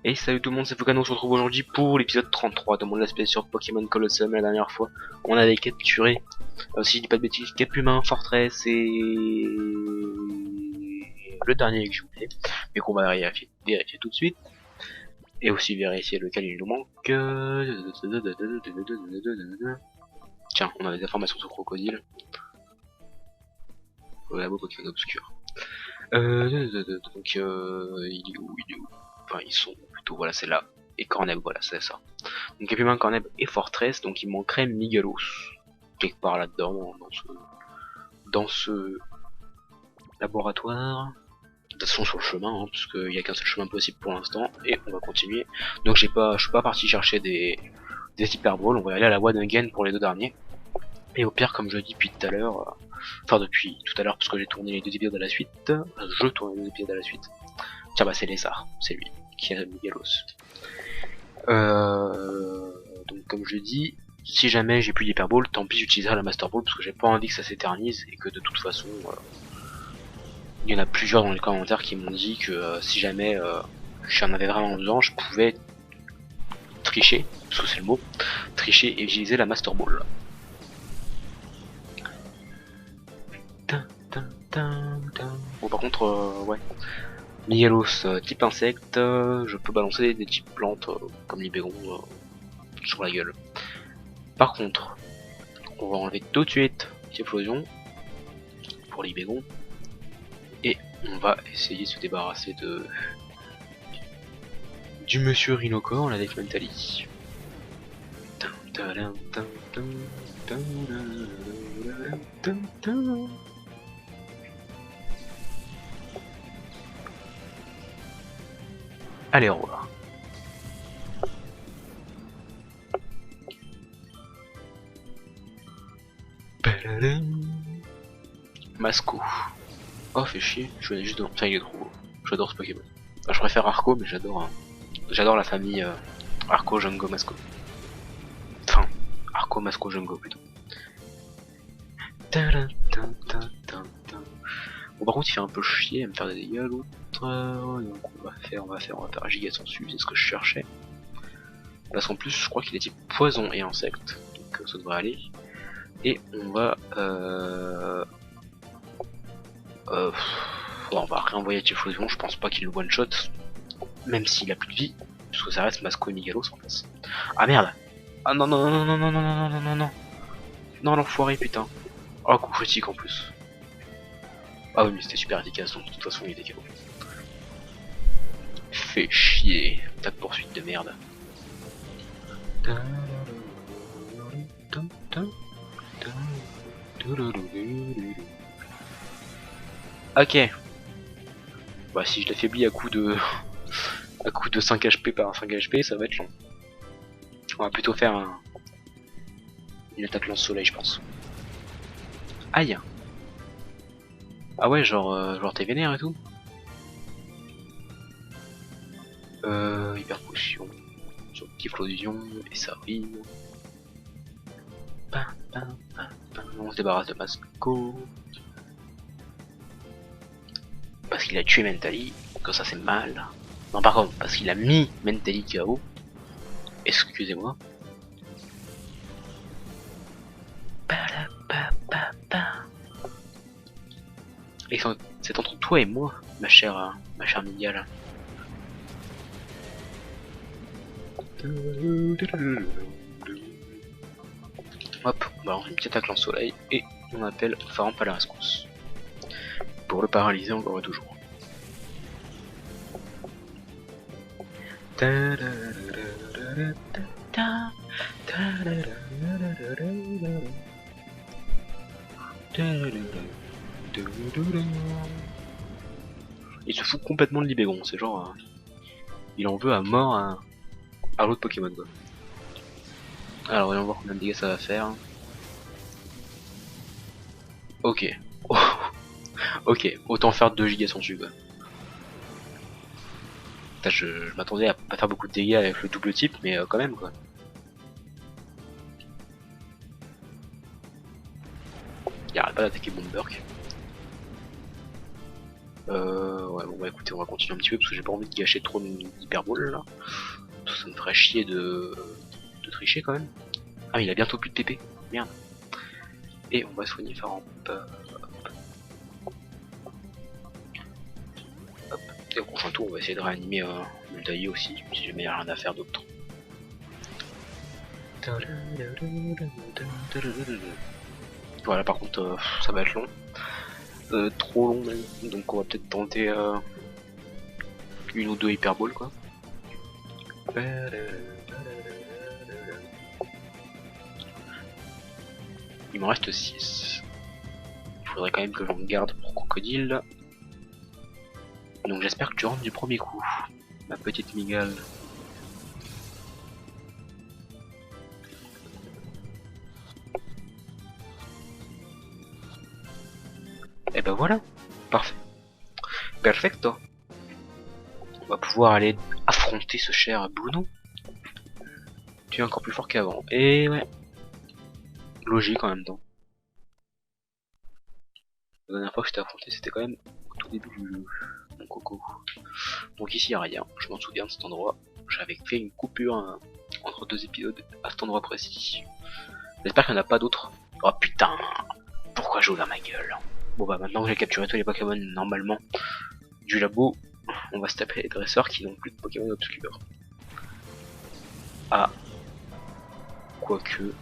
Et salut tout le monde, c'est Focano, on se retrouve aujourd'hui pour l'épisode 33 de mon aspect sur Pokémon Colosseum. La dernière fois, on avait capturé, si je dis pas de bêtises, Capumin, Fortress et le dernier que je voulais, mais qu'on va vérifier tout de suite. Et aussi vérifier lequel il nous manque. Tiens, on a des informations sur Crocodile. Labo Pokémon obscur. Donc il est où, enfin ils sont plutôt, voilà, c'est là, et Corneb, voilà, c'est ça. Donc Capumin, Corneb et Fortress, donc il manquerait Miguelos quelque part là-dedans, dans ce laboratoire. De toute façon sur le chemin, hein, parce qu'il n'y a qu'un seul chemin possible pour l'instant, et on va continuer. Donc je suis pas parti chercher des Hyper Balls, on va aller à la One Again pour les deux derniers. Et au pire, comme je dis depuis tout à l'heure, enfin depuis tout à l'heure, parce que j'ai tourné les deux épisodes à la suite, je tourne les deux épisodes à la suite. Tiens, bah c'est Lézard, c'est lui qui a Miguelos. Donc comme je dis, si jamais j'ai plus d'Hyper Ball, tant pis, j'utiliserai la Master Ball parce que j'ai pas envie que ça s'éternise et que de toute façon, il y en a plusieurs dans les commentaires qui m'ont dit que si jamais j'en avais vraiment besoin, je pouvais tricher, parce que c'est le mot, tricher et utiliser la Master Ball. Bon par contre, ouais. Miguelos, type insecte, je peux balancer des types plantes comme Libégon sur la gueule. Par contre, on va enlever tout de suite Typhlosion pour Libégon. Et on va essayer de se débarrasser du monsieur Rhinocorn avec Mentally. Allez, au revoir. Masco. Oh, fait chier, je venais juste de... Tiens, il est trop beau. J'adore ce Pokémon. Enfin, je préfère Arco, mais j'adore j'adore la famille Arco, Jungo, Masco. Enfin, Arco, Masco, Jungo plutôt. Bon, par contre, il fait un peu chier à me faire des dégâts l'autre. Donc on va faire Gigasensu, c'est ce que je cherchais. Parce qu'en plus, je crois qu'il est type poison et insecte, donc ça devrait aller. Et on va on va réenvoyer Typhlosion, je pense pas qu'il le one shot, même s'il a plus de vie, parce que ça reste Masco et Miguelos en face. Ah merde. Ah non non non non non non non non non non non non, l'enfoiré, putain. Oh, coup critique en plus. Ah oui, mais c'était super efficace, donc de toute façon il était KO. Fait chier, attaque poursuite de merde. Ok. Bah si je l'affaiblis à coup de 5 HP par 5 HP, ça va être long. On va plutôt faire une attaque lance soleil, je pense. Aïe. Ah ouais, genre t'es vénère et tout. Hyper potion, sur Typhlosion et ça arrive. On se débarrasse de Masco. Parce qu'il a tué Mentally, que ça c'est mal. Non, par contre, parce qu'il a mis Mentally KO. Excusez-moi. Et c'est entre toi et moi, ma chère Miguel. Hop, on balance une petite attaque lance soleil et on appelle Faramp à la rescousse. Pour le paralyser encore et toujours. Il se fout complètement de Libégon, c'est genre... il en veut à mort à l'autre Pokémon quoi. Alors voyons voir combien de dégâts ça va faire. Ok. Oh. Ok, autant faire 2 gigas sans dessus quoi. Je m'attendais à pas faire beaucoup de dégâts avec le double type, mais quand même quoi. Il arrête pas d'attaquer Bomberg. Ouais, bon bah écoutez, on va continuer un petit peu parce que j'ai pas envie de gâcher trop d'hyperbole là. Ça me ferait chier de tricher quand même. Ah mais il a bientôt plus de PP, merde. Et on va soigner Faramp. Hop. Et au prochain tour on va essayer de réanimer Multaï aussi, si jamais il n'y a rien à faire d'autre. Voilà, par contre ça va être long. Trop long même, donc on va peut-être tenter une ou deux hyperboles quoi. Il m'en reste 6. Il faudrait quand même que j'en garde pour Crocodile. Donc j'espère que tu rentres du premier coup, ma petite migale. Et ben voilà, parfait. Perfecto. On va pouvoir aller affronter ce cher Bruno. Tu es encore plus fort qu'avant. Et ouais. Logique en même temps. La dernière fois que je t'ai affronté, c'était quand même au tout début du jeu. Mon coco. Donc ici il n'y a rien. Je m'en souviens de cet endroit. J'avais fait une coupure entre deux épisodes à cet endroit précis. J'espère qu'il n'y en a pas d'autres. Oh putain. Pourquoi j'ai ouvert ma gueule? Bon bah maintenant que j'ai capturé tous les Pokémon normalement du labo, on va se taper les dresseurs qui n'ont plus de Pokémon obscurs. Ah. Quoique.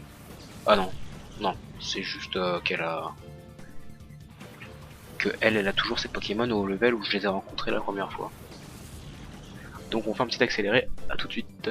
Ah non. Non. C'est juste qu'elle a... Que elle a toujours ses Pokémon au level où je les ai rencontrés la première fois. Donc on fait un petit accéléré. À tout de suite.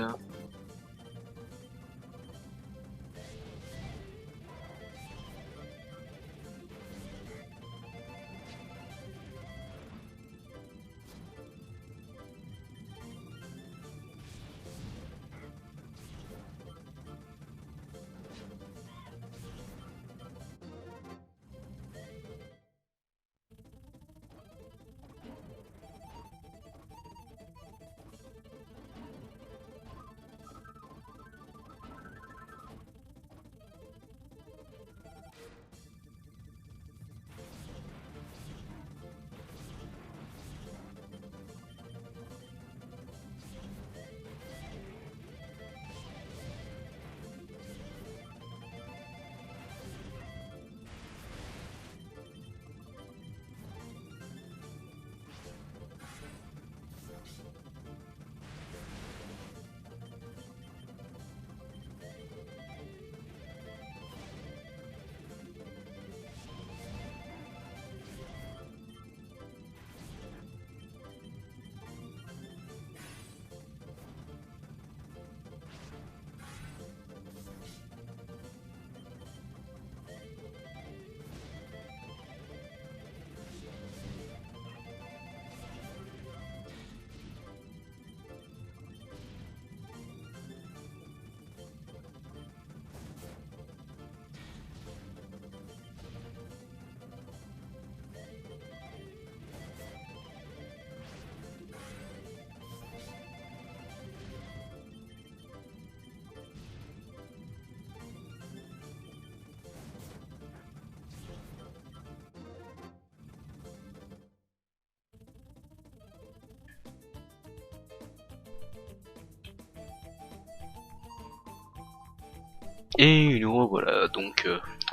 Et nous revoilà, donc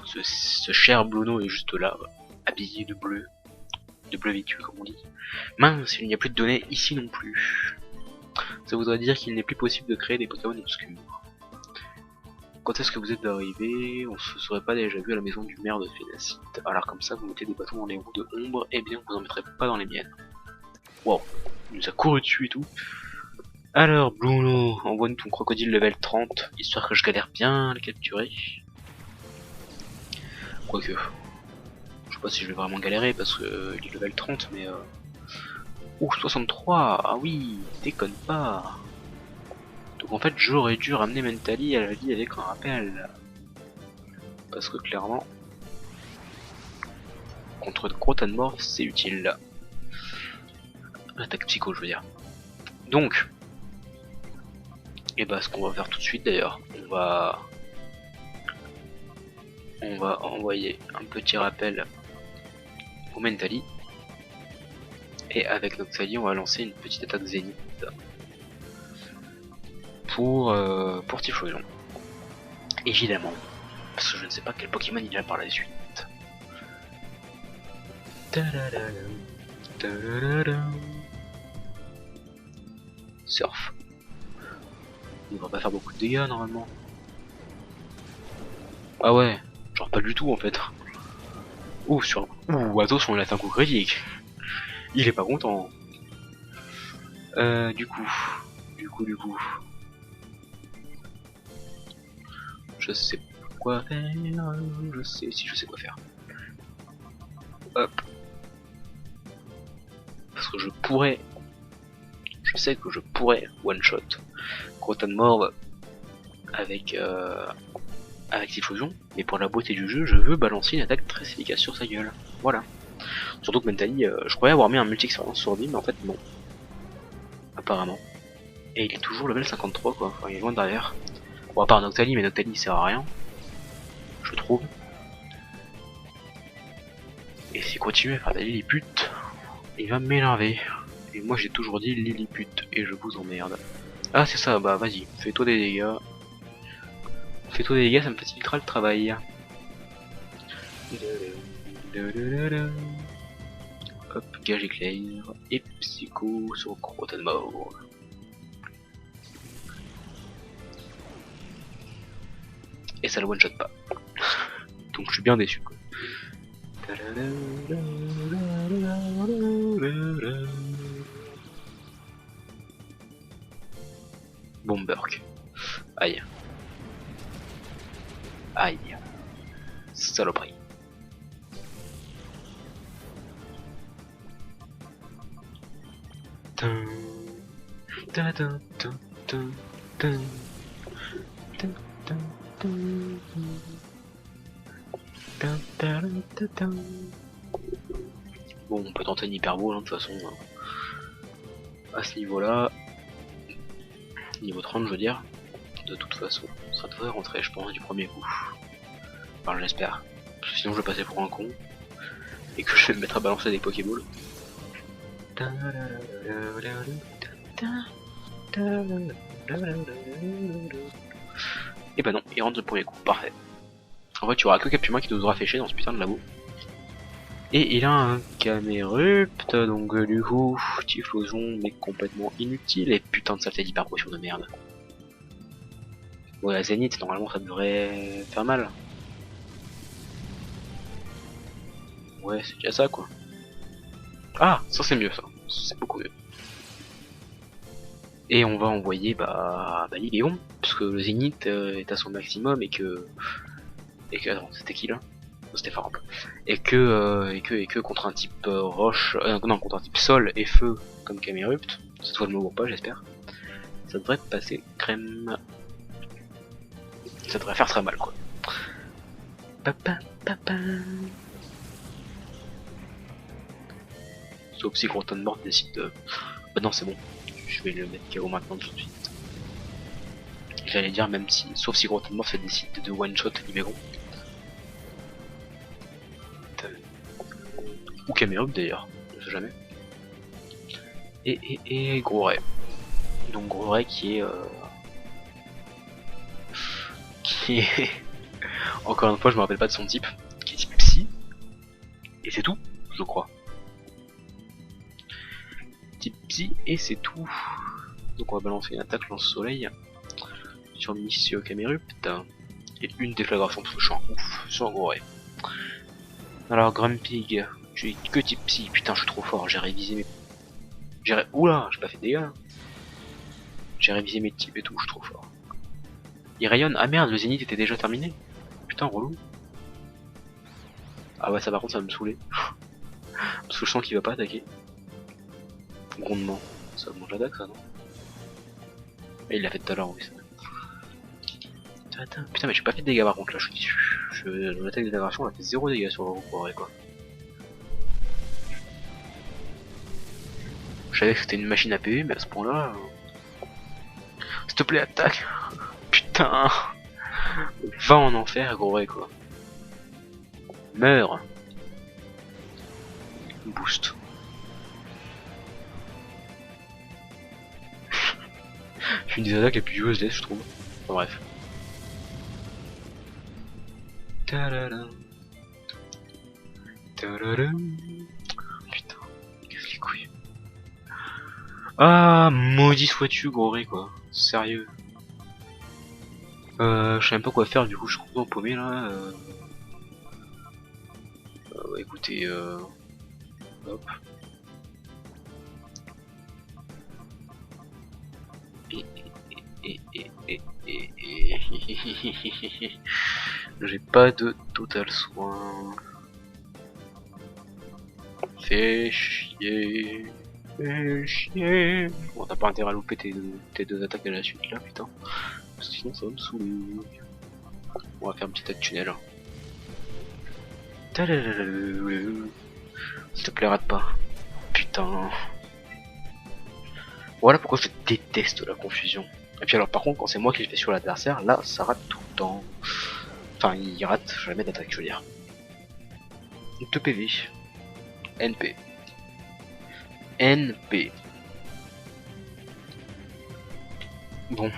ce cher Bruno est juste là, habillé de bleu vécu comme on dit. Mince, il n'y a plus de données ici non plus. Ça voudrait dire qu'il n'est plus possible de créer des Pokémon obscurs. Quand est-ce que vous êtes arrivé? On se serait pas déjà vu à la maison du maire de Phénacite. Alors comme ça, vous mettez des bâtons dans les roues de ombre, et bien vous en mettrez pas dans les miennes. Wow, il nous a couru dessus et tout. Alors Bruno, envoie-nous ton crocodile level 30, histoire que je galère bien à le capturer. Quoique, je sais pas si je vais vraiment galérer parce que il est level 30, mais ouh, 63, ah oui, déconne pas. Donc en fait j'aurais dû ramener Mentally à la vie avec un rappel. Parce que clairement, contre Crotanmorph c'est utile. Attaque psycho je veux dire. Donc, et bah ce qu'on va faire tout de suite d'ailleurs, on va envoyer un petit rappel au Mentally. Et avec Noctali, on va lancer une petite attaque Zénith pour Typhlosion. Évidemment, parce que je ne sais pas quel Pokémon il a par la suite. Surf. Il va pas faire beaucoup de dégâts normalement. Ah ouais, genre pas du tout en fait. Ouh, attention, il a fait un coup critique. Il est pas content. Du coup. Je sais quoi faire. Je sais quoi faire. Hop. Parce que je sais que je pourrais one shot Croton Morve avec Typhlosion, mais pour la beauté du jeu, je veux balancer une attaque très efficace sur sa gueule. Voilà. Surtout que Mentally, je croyais avoir mis un multi-expérience sur lui, mais en fait non. Apparemment. Et il est toujours level 53 quoi, enfin, il est loin derrière. Bon, à part Noctali, mais Noctali sert à rien. Je trouve. Et s'il continue à faire des Lilliput, il va m'énerver. Et moi j'ai toujours dit Lilliput, et je vous emmerde. Ah c'est ça, bah vas-y, fais-toi des dégâts. Fais-toi des dégâts, ça me facilitera le travail. Hop, gage éclair, et psycho sur Croton Morve. Et ça le one shot pas. Donc je suis bien déçu quoi. Bomberk. Aïe. Aïe. Saloperie. Bon, on peut tenter une hyperbole hein, de toute façon. À ce niveau-là, niveau 30 je veux dire, de toute façon, ça devrait rentrer je pense du premier coup. Enfin j'espère, parce que sinon je vais passer pour un con, et que je vais me mettre à balancer des Pokéballs. Et bah non, il rentre le premier coup, parfait. En fait, tu auras que Capuma qui nous aura fait chier dans ce putain de labo. Et il a un Camerupt, donc du coup, Typhlosion mais complètement inutile, et putain de saleté d'hyper potion de merde. Bon, la Zénith, normalement ça devrait faire mal. Ouais, c'est déjà ça quoi. Ah, ça c'est mieux ça, c'est beaucoup mieux. Et on va envoyer Lilion, parce que le Zénith est à son maximum et que attends, c'était qui là? C'était Farab. Et que contre un type roche, non, contre un type sol et feu comme Camerupt, cette fois je me vois pas j'espère, ça devrait passer crème. Ça devrait faire très mal quoi. Sauf si Croton Morve décide de... non c'est bon, je vais le mettre KO maintenant tout de suite. J'allais dire même si, sauf si Croton Morve décide de one shot Libéron. Ou Camerupt d'ailleurs, je sais jamais. Et Gros Ray. Donc Gros Ray qui est... Encore une fois je me rappelle pas de son type, qui est type Psy. Et c'est tout, je crois. Type Psy et c'est tout. Donc on va balancer une attaque lance-soleil sur Monsieur Camerupt. Et une déflagration parce que je suis en ouf sur Gros Ray. Alors Grumpig, je suis que type Psy, putain je suis trop fort, j'ai révisé mes... Oula, j'ai pas fait de dégâts. J'ai révisé mes types et tout, je suis trop fort. Il rayonne, ah merde, le Zénith était déjà terminé. Putain relou. Ah ouais ça par contre ça va me saouler. Parce que je sens qu'il va pas attaquer. Grondement, ça mange l'attaque ça non? Et il l'a fait tout à l'heure oui ça. Putain mais j'ai pas fait de dégâts par contre là, je suis déçu. L'attaque d'intégration elle a fait 0 dégâts sur le groupe quoi. Je savais que c'était une machine à PV mais à ce point là... S'il te plaît attaque. Putain. Va en enfer Gros Ray quoi. Meurs. Boost. une des attaques les plus useless, je trouve. Enfin, bref. Tadadam. Tadadam. Putain, casse les couilles. Ah, maudit sois-tu, gros ré, quoi. Sérieux. Je sais même pas quoi faire, du coup, je suis complètement paumé là. Ouais, écoutez, hop. J'ai pas de total soin. Fais chier. Fais chier. Bon, t'as pas intérêt à louper tes deux attaques à la suite là, putain. Parce que sinon ça va me saouler. On va faire un petit tas de tunnel. S'il te plaît, rate pas. Putain. Voilà pourquoi je déteste la confusion. Et puis alors par contre quand c'est moi qui le fais sur l'adversaire, là ça rate tout le temps. Enfin il rate jamais d'attaque je veux dire. 2 PV. NP. NP. Bon.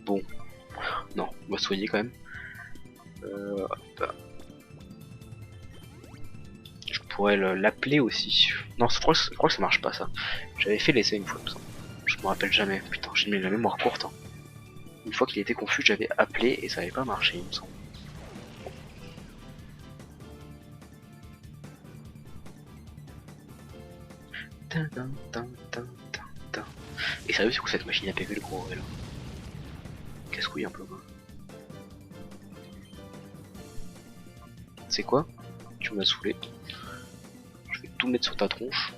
Bon. Non, on va soigner quand même. Je pourrais l'appeler aussi. Non, je crois que ça marche pas ça. J'avais fait l'essai une fois, ça. Je me rappelle jamais. Putain, j'ai mis la mémoire courte. Hein. Une fois qu'il était confus, j'avais appelé et ça avait pas marché, il me semble. Et sérieux, c'est quoi cette machine à PV le gros là? Casse-couille un peu quoi. C'est quoi? Tu m'as saoulé. Je vais tout mettre sur ta tronche.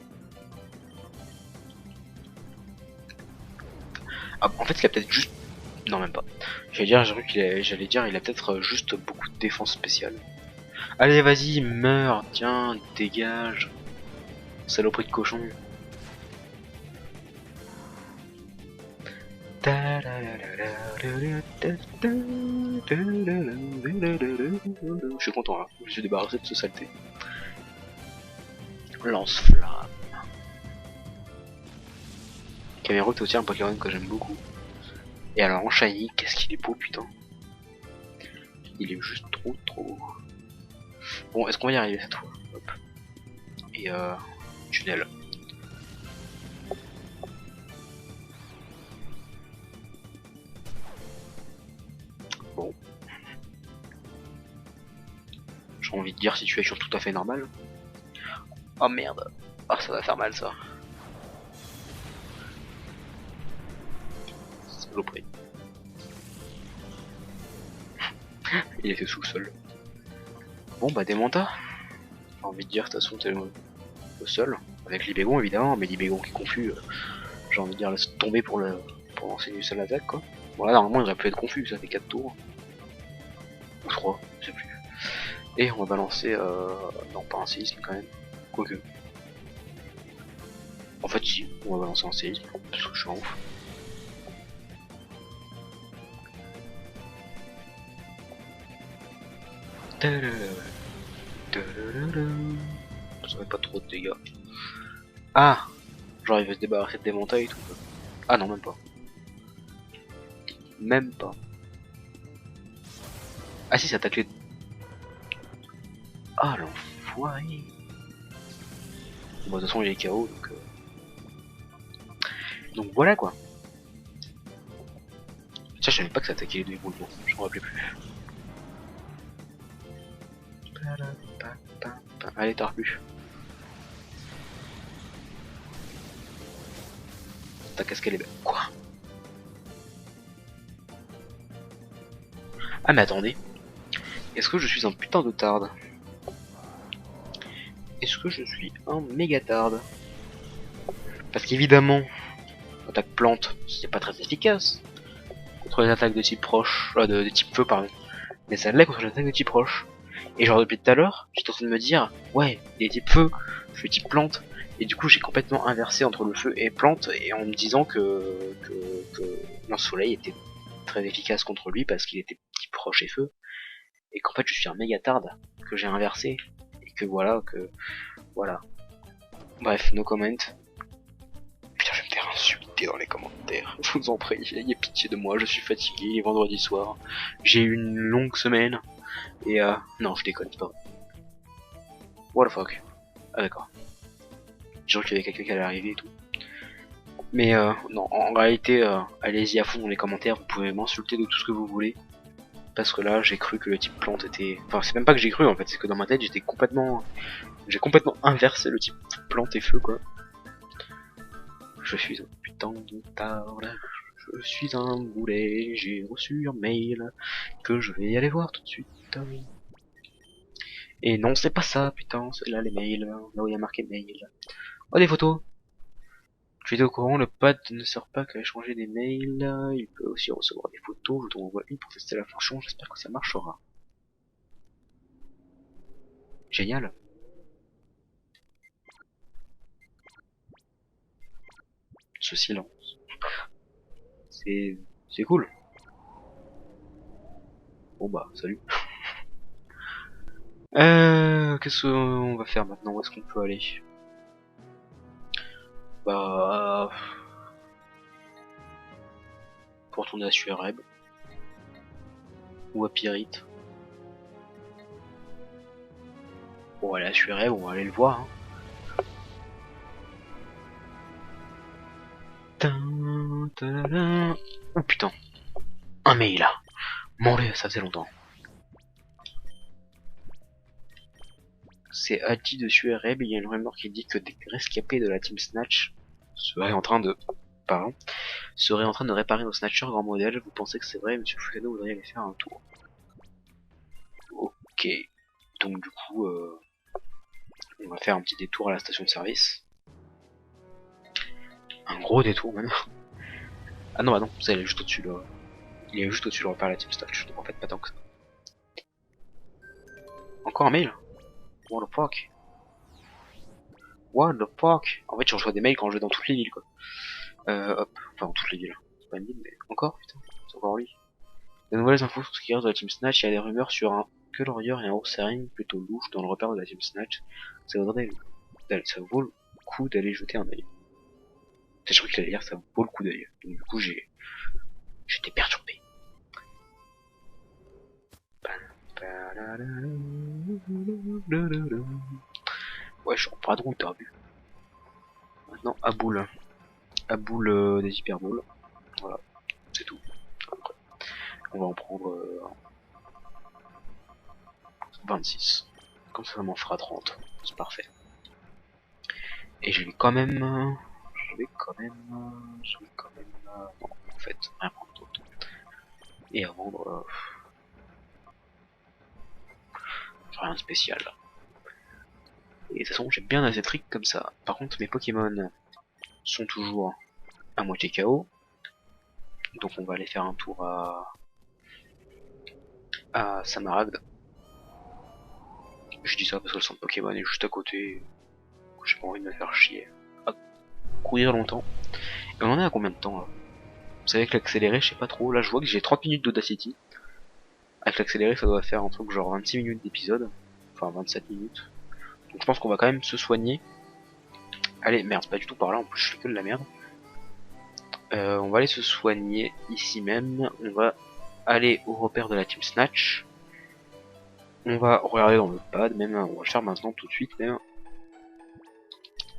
Ah, en fait, il a peut-être juste. Non, même pas. J'allais dire, il a peut-être juste beaucoup de défense spéciale. Allez, vas-y, meurs, tiens, dégage. Saloperie de cochon. Je suis content là, je me suis débarrassé de ce saleté. Lance-flamme. Cameroun c'est aussi un Pokémon que j'aime beaucoup. Et alors en shiny, qu'est-ce qu'il est beau putain. Il est juste trop beau. Bon, est-ce qu'on va y arriver cette fois? Hop. Et tunnel. Bon. J'ai envie de dire situation tout à fait normale. Oh merde. Ah ça va faire mal ça. Saloperie. Il était sous le sol. Bon bah démonta. J'ai envie de dire de toute façon t'es au sol. Avec Libégon évidemment, mais Libégon qui est confus. J'ai envie de dire laisse tomber pour lancer une seule attaque quoi. Bon là normalement il aurait pu être confus, ça fait 4 tours. Ou 3, je sais plus. Et on va balancer non pas un séisme quand même. Quoique. En fait si, on va balancer un séisme, parce que je suis en ouf. Ça fait pas trop de dégâts. Ah, genre il veut se débarrasser de démontail et tout. Ah non même pas. Même pas. Ah si ça attaque les... Ah l'enfoiré. Bon de toute façon il est KO donc... Donc voilà quoi. Tiens je savais pas que ça attaquait les deux éboulements, je me rappelais plus. Allez t'as plus. Ta casquette est belle. Quoi? Ah mais attendez. Est-ce que je suis un putain de tarde? Est-ce que je suis un méga tarde? Parce qu'évidemment, l'attaque plante, c'est pas très efficace contre les attaques de type proche, de type feu pardon. Mais ça l'est contre les attaques de type proche. Et genre depuis tout à l'heure, j'étais en train de me dire, ouais, il est type feu, je suis type plante. Et du coup j'ai complètement inversé entre le feu et plante, et en me disant que Lance-Soleil était très efficace contre lui parce qu'il était type roche et feu. Et qu'en fait je suis un méga tarde, que j'ai inversé. Et que voilà, Bref, no comment. Putain, je vais me faire insulter. discuter dans les commentaires. Je vous en prie, ayez pitié de moi, je suis fatigué, il est vendredi soir. J'ai eu une longue semaine. Et non, je déconne, c'est pas vrai. What the fuck. Ah d'accord. J'ai cru qu'il y avait quelqu'un qui allait arriver et tout. Mais non, en réalité, allez-y à fond dans les commentaires, vous pouvez m'insulter de tout ce que vous voulez. Parce que là, j'ai cru que le type plante était... Enfin, c'est même pas que j'ai cru en fait, c'est que dans ma tête, j'ai complètement inversé le type plante et feu, quoi. Je suis un putain de tarde. Je suis un boulet, j'ai reçu un mail que je vais aller voir tout de suite. Et non, c'est pas ça, putain, c'est là les mails, là où il y a marqué mail. Oh, des photos. Tu étais au courant, le pad ne sert pas qu'à échanger des mails, il peut aussi recevoir des photos, je t'en envoie une pour tester la fonction, j'espère que ça marchera. Génial. Ce silence. C'est cool. Bon bah, salut. Qu'est-ce qu'on va faire maintenant? Où est-ce qu'on peut aller? Bah... Pour retourner à Suereb. Ou à Pyrite. Bon, aller à Suereb, on va aller le voir, hein. Oh putain. Un mail là. Mon dieu, ça faisait longtemps. C'est Adi de Suereb, il y a une rumeur qui dit que des rescapés de la Team Snatch seraient en train de... Pardon. Seraient en train de réparer nos Snatchers grand modèle. Vous pensez que c'est vrai, monsieur Fukano, vous voudriez aller faire un tour? Ok. Donc du coup, on va faire un petit détour à la station de service. Un gros détour même. Ah non, bah non, ça il est juste au-dessus là. Il est juste au-dessus le repère de la Team Snatch, donc en fait pas tant que ça. Encore un mail? What the fuck? What the fuck? En fait, je reçois des mails quand je vais dans toutes les villes, quoi. Hop. Enfin, dans toutes les villes. C'est pas une ville, mais encore, putain. C'est encore lui. De nouvelles infos sur ce qui reste de la Team Snatch, il y a des rumeurs sur un Colorier et un Ursaring plutôt louche dans le repère de la Team Snatch. Ça vaut le coup d'aller jeter un œil. Je crois qu'il allait dire ça vaut le coup d'œil. Donc du coup, j'étais perturbé. Ouais, je suis en bras de route, t'as vu. Maintenant, à boule. À boule des hyperboles. Voilà, c'est tout. Après, on va en prendre 26. Comme ça m'en fera 30. C'est parfait. Et je vais quand même... bon, en fait, rien prendre d'autre. Et à vendre... rien de spécial. Et de toute façon, j'ai bien assez de tricks comme ça. Par contre, mes Pokémon sont toujours à moitié KO. Donc on va aller faire un tour à Samaragd. Je dis ça parce que le centre Pokémon est juste à côté. J'ai pas envie de me faire chier à courir longtemps. Et on en est à combien de temps là? Vous savez que l'accéléré, je sais pas trop. Là je vois que j'ai 30 minutes d'Audacity. Avec l'accéléré, ça doit faire un truc genre 26 minutes d'épisode. Enfin 27 minutes. Donc je pense qu'on va quand même se soigner. Allez, merde, c'est pas du tout par là, en plus je fais que de la merde. On va aller se soigner ici même. On va aller au repère de la Team Snatch. On va regarder dans le pad, même, on va le faire maintenant tout de suite même.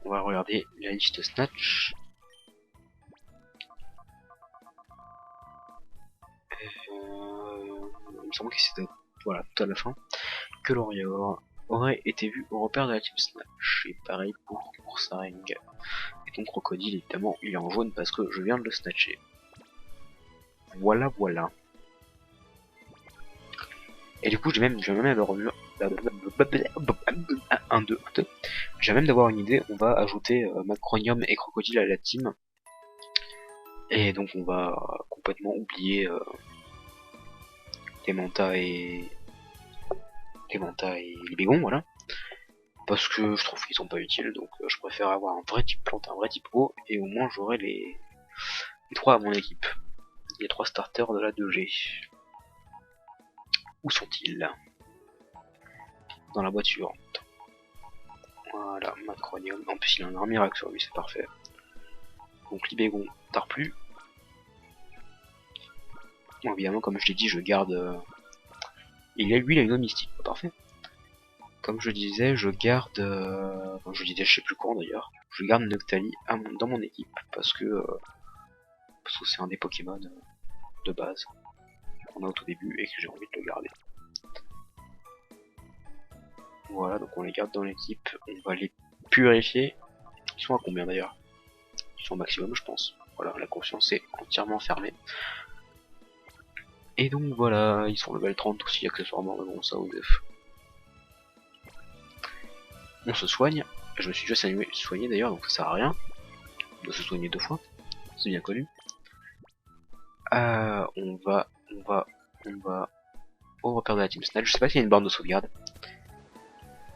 On va regarder la liste Snatch. Il me semble que c'était voilà, tout à la fin. Que Lorior aurait été vu au repère de la Team Snatch. Et pareil pour Ursaring. Et donc Crocodile, évidemment, il est en jaune parce que je viens de le snatcher. Voilà, voilà. Et du coup, j'ai même avoir une... J'ai même d'avoir une idée, on va ajouter Macronium et Crocodile à la team. Et donc on va complètement oublier les Manta et les Bégons, voilà. Parce que je trouve qu'ils sont pas utiles, donc je préfère avoir un vrai type plante, un vrai type eau, et au moins j'aurai les 3 à mon équipe. Les 3 starters de la 2G. Où sont-ils? Dans la boîte suivante. Voilà, Macronium. En plus il a un arme miracle sur lui, c'est parfait. Donc Libégon, tarde plus. Bon, évidemment, comme je l'ai dit, je garde... lui, il a une eau mystique, parfait. Comme je disais, je garde... Enfin, je disais, je sais plus quand d'ailleurs. Je garde Noctali dans mon équipe, parce que c'est un des Pokémon de base qu'on a au tout début et que j'ai envie de le garder. Voilà, donc on les garde dans l'équipe, on va les purifier. Ils sont à combien d'ailleurs? Ils sont au maximum, je pense. Voilà, la conscience est entièrement fermée. Et donc voilà, ils sont level 30 aussi accessoirement, mais bon, ça ODF. On se soigne, je me suis déjà soigné d'ailleurs, donc ça sert à rien de se soigner 2 fois, c'est bien connu. On va au repère de la Team Snatch. Je sais pas s'il y a une borne de sauvegarde.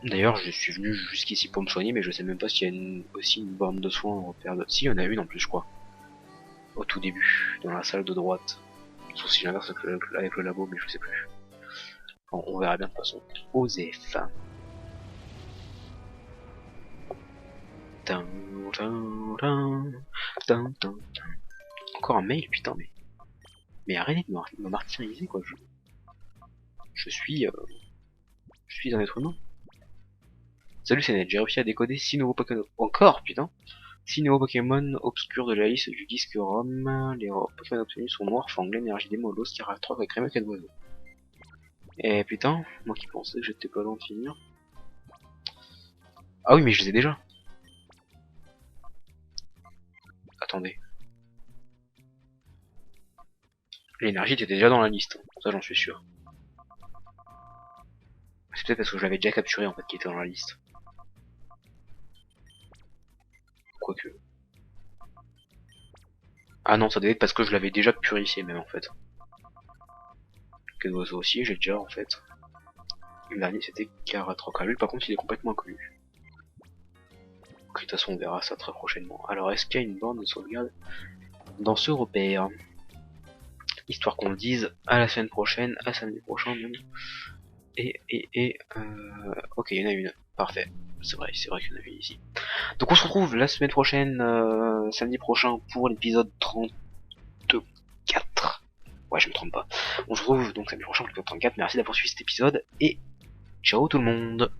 D'ailleurs, je suis venu jusqu'ici pour me soigner, mais je sais même pas s'il y a aussi une borne de soins au repère de... Si, il y en a une en plus, je crois. Au tout début, dans la salle de droite. Sauf si j'inverse avec le labo, mais je sais plus. Bon, on verra bien de toute façon. Osef. Encore un mail, putain, mais arrêtez de me martyriser, quoi. Je suis un être humain. Salut, c'est Net, j'ai réussi à décoder 6 nouveaux Pokémon. Encore, putain! 6 nouveaux Pokémon obscurs de la liste du disque ROM. Les Pokémon obtenus sont Noir, Fangle, Énergie Démo, Los, Caractroc et Crémeux 4 oiseaux. Et putain, moi qui pensais que j'étais pas loin de finir. Ah oui, mais je les ai déjà. Attendez. L'énergie était déjà dans la liste, ça j'en suis sûr. C'est peut-être parce que je l'avais déjà capturé en fait qui était dans la liste. Quoique. Ah non, ça devait être parce que je l'avais déjà purifié même en fait. Quel oiseau aussi, j'ai déjà en fait. Le dernier c'était Caratroc. Lui par contre il est complètement inconnu. Ok, de toute façon on verra ça très prochainement. Alors est-ce qu'il y a une borne de sauvegarde dans ce repère? Histoire qu'on le dise à la semaine prochaine, à samedi prochain même. Ok, il y en a une. Parfait. C'est vrai qu'il y en a une ici. Donc on se retrouve la semaine prochaine, samedi prochain, pour l'épisode 34. Ouais, je me trompe pas. On se retrouve donc samedi prochain pour l'épisode 34. Merci d'avoir suivi cet épisode, et ciao tout le monde!